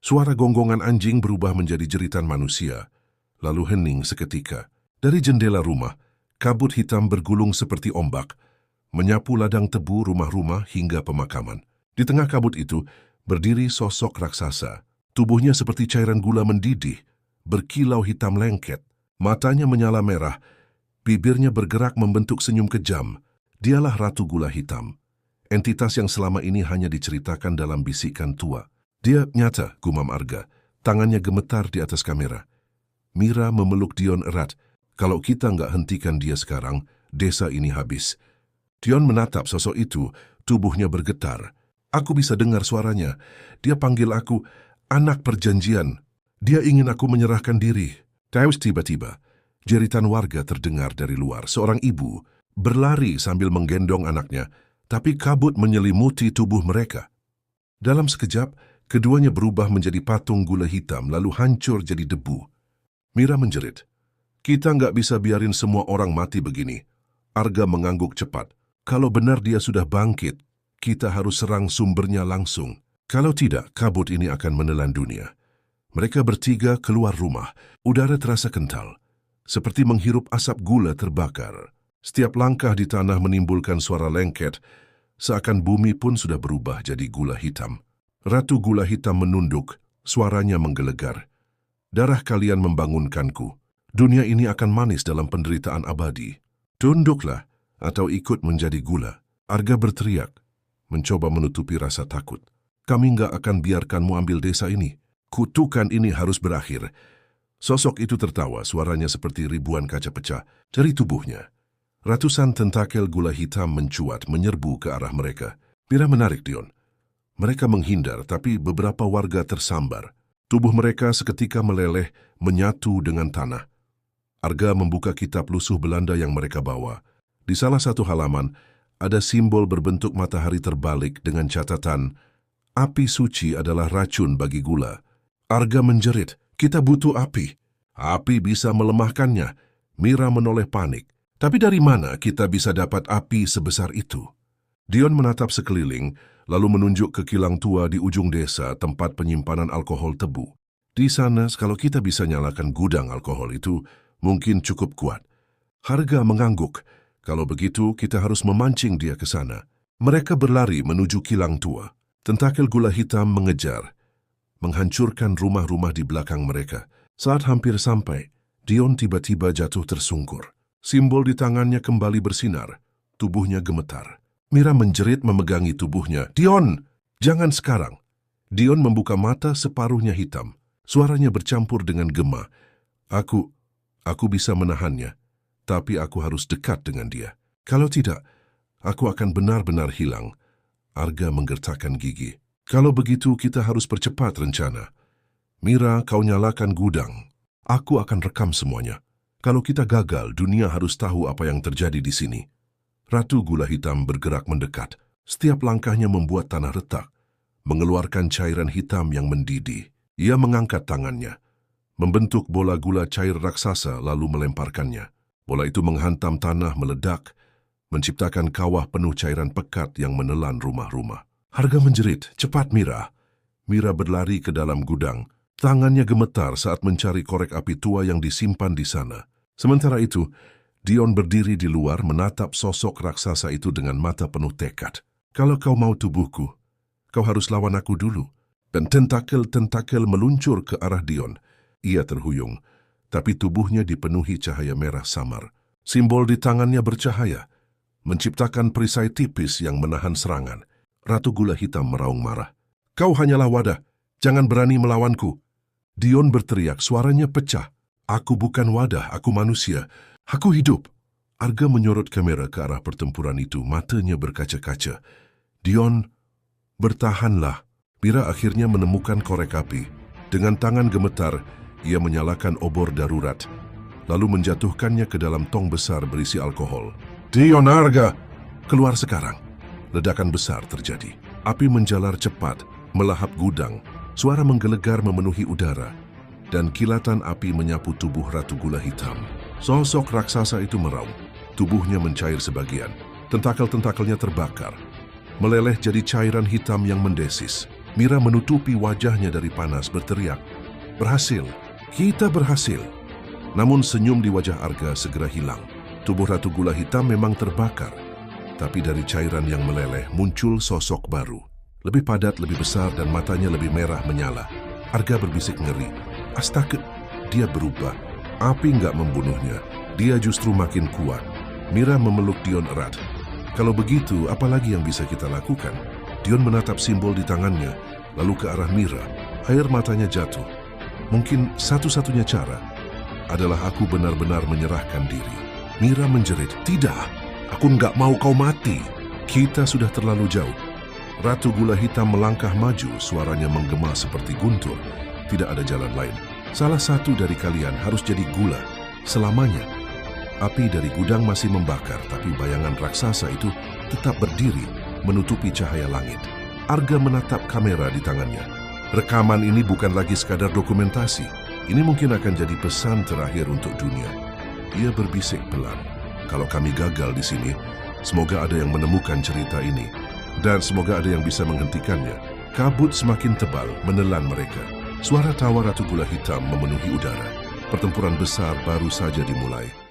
Suara gonggongan anjing berubah menjadi jeritan manusia, lalu hening seketika. Dari jendela rumah, kabut hitam bergulung seperti ombak, menyapu ladang tebu rumah-rumah hingga pemakaman. Di tengah kabut itu, berdiri sosok raksasa. Tubuhnya seperti cairan gula mendidih, berkilau hitam lengket. Matanya menyala merah, bibirnya bergerak membentuk senyum kejam. Dialah Ratu Gula Hitam. Entitas yang selama ini hanya diceritakan dalam bisikan tua. Dia nyata, gumam Arga. Tangannya gemetar di atas kamera. Mira memeluk Dion erat. Kalau kita nggak hentikan dia sekarang, desa ini habis. Dion menatap sosok itu, tubuhnya bergetar. Aku bisa dengar suaranya. Dia panggil aku, anak perjanjian. Dia ingin aku menyerahkan diri. Terus tiba-tiba, jeritan warga terdengar dari luar. Seorang ibu berlari sambil menggendong anaknya, tapi kabut menyelimuti tubuh mereka. Dalam sekejap, keduanya berubah menjadi patung gula hitam, lalu hancur jadi debu. Mira menjerit. Kita nggak bisa biarin semua orang mati begini. Arga mengangguk cepat. Kalau benar dia sudah bangkit, kita harus serang sumbernya langsung. Kalau tidak, kabut ini akan menelan dunia. Mereka bertiga keluar rumah. Udara terasa kental, seperti menghirup asap gula terbakar. Setiap langkah di tanah menimbulkan suara lengket, seakan bumi pun sudah berubah jadi gula hitam. Ratu Gula Hitam menunduk, suaranya menggelegar. Darah kalian membangunkanku. Dunia ini akan manis dalam penderitaan abadi. Tunduklah, atau ikut menjadi gula. Arga berteriak, mencoba menutupi rasa takut. Kami nggak akan biarkanmu ambil desa ini. Kutukan ini harus berakhir. Sosok itu tertawa, suaranya seperti ribuan kaca pecah dari tubuhnya. Ratusan tentakel gula hitam mencuat, menyerbu ke arah mereka. Mira menarik Dion. Mereka menghindar, tapi beberapa warga tersambar. Tubuh mereka seketika meleleh, menyatu dengan tanah. Arga membuka kitab lusuh Belanda yang mereka bawa. Di salah satu halaman, ada simbol berbentuk matahari terbalik dengan catatan, api suci adalah racun bagi gula. Arga menjerit, kita butuh api. Api bisa melemahkannya. Mira menoleh panik. Tapi dari mana kita bisa dapat api sebesar itu? Dion menatap sekeliling, lalu menunjuk ke kilang tua di ujung desa tempat penyimpanan alkohol tebu. Di sana, kalau kita bisa nyalakan gudang alkohol itu, mungkin cukup kuat. Harga mengangguk. Kalau begitu, kita harus memancing dia ke sana. Mereka berlari menuju kilang tua. Tentakel gula hitam mengejar, menghancurkan rumah-rumah di belakang mereka. Saat hampir sampai, Dion tiba-tiba jatuh tersungkur. Simbol di tangannya kembali bersinar. Tubuhnya gemetar. Mira menjerit memegangi tubuhnya. Dion, jangan sekarang. Dion membuka mata separuhnya hitam. Suaranya bercampur dengan gema. Aku bisa menahannya, tapi aku harus dekat dengan dia. Kalau tidak, aku akan benar-benar hilang. Arga menggertakkan gigi. Kalau begitu, kita harus percepat rencana. Mira, kau nyalakan gudang. Aku akan rekam semuanya. Kalau kita gagal, dunia harus tahu apa yang terjadi di sini. Ratu Gula Hitam bergerak mendekat. Setiap langkahnya membuat tanah retak, mengeluarkan cairan hitam yang mendidih. Ia mengangkat tangannya, membentuk bola gula cair raksasa lalu melemparkannya. Bola itu menghantam tanah, meledak, menciptakan kawah penuh cairan pekat yang menelan rumah-rumah. Harga menjerit, cepat Mira. Mira berlari ke dalam gudang. Tangannya gemetar saat mencari korek api tua yang disimpan di sana. Sementara itu, Dion berdiri di luar menatap sosok raksasa itu dengan mata penuh tekad. Kalau kau mau tubuhku, kau harus lawan aku dulu. Dan tentakel-tentakel meluncur ke arah Dion. Ia terhuyung, tapi tubuhnya dipenuhi cahaya merah samar. Simbol di tangannya bercahaya, menciptakan perisai tipis yang menahan serangan. Ratu Gula Hitam meraung marah. Kau hanyalah wadah, jangan berani melawanku. Dion berteriak, suaranya pecah. Aku bukan wadah, aku manusia. Aku hidup. Arga menyorot kamera ke arah pertempuran itu, matanya berkaca-kaca. Dion, bertahanlah. Mira akhirnya menemukan korek api. Dengan tangan gemetar, ia menyalakan obor darurat, lalu menjatuhkannya ke dalam tong besar berisi alkohol. Dion, Arga, keluar sekarang. Ledakan besar terjadi. Api menjalar cepat, melahap gudang. Suara menggelegar memenuhi udara, dan kilatan api menyapu tubuh Ratu Gula Hitam. Sosok raksasa itu meraung. Tubuhnya mencair sebagian. Tentakel-tentakelnya terbakar, meleleh jadi cairan hitam yang mendesis. Mira menutupi wajahnya dari panas berteriak, "Berhasil! Kita berhasil!" Namun senyum di wajah Arga segera hilang. Tubuh Ratu Gula Hitam memang terbakar, tapi dari cairan yang meleleh muncul sosok baru. Lebih padat, lebih besar, dan matanya lebih merah menyala. Arga berbisik ngeri. Astaga, dia berubah. Api nggak membunuhnya, dia justru makin kuat. Mira memeluk Dion erat. "Kalau begitu, apa lagi yang bisa kita lakukan?" Dion menatap simbol di tangannya, lalu ke arah Mira. Air matanya jatuh. "Mungkin satu-satunya cara adalah aku benar-benar menyerahkan diri." Mira menjerit, "Tidak, aku nggak mau kau mati. Kita sudah terlalu jauh." Ratu Gula Hitam melangkah maju, suaranya menggema seperti guntur. Tidak ada jalan lain. Salah satu dari kalian harus jadi gula selamanya. Api dari gudang masih membakar, tapi bayangan raksasa itu tetap berdiri, menutupi cahaya langit. Arga menatap kamera di tangannya. Rekaman ini bukan lagi sekadar dokumentasi. Ini mungkin akan jadi pesan terakhir untuk dunia. Ia berbisik pelan. "Kalau kami gagal di sini, semoga ada yang menemukan cerita ini. Dan semoga ada yang bisa menghentikannya." Kabut semakin tebal menelan mereka. Suara tawa Ratu Gula Hitam memenuhi udara. Pertempuran besar baru saja dimulai.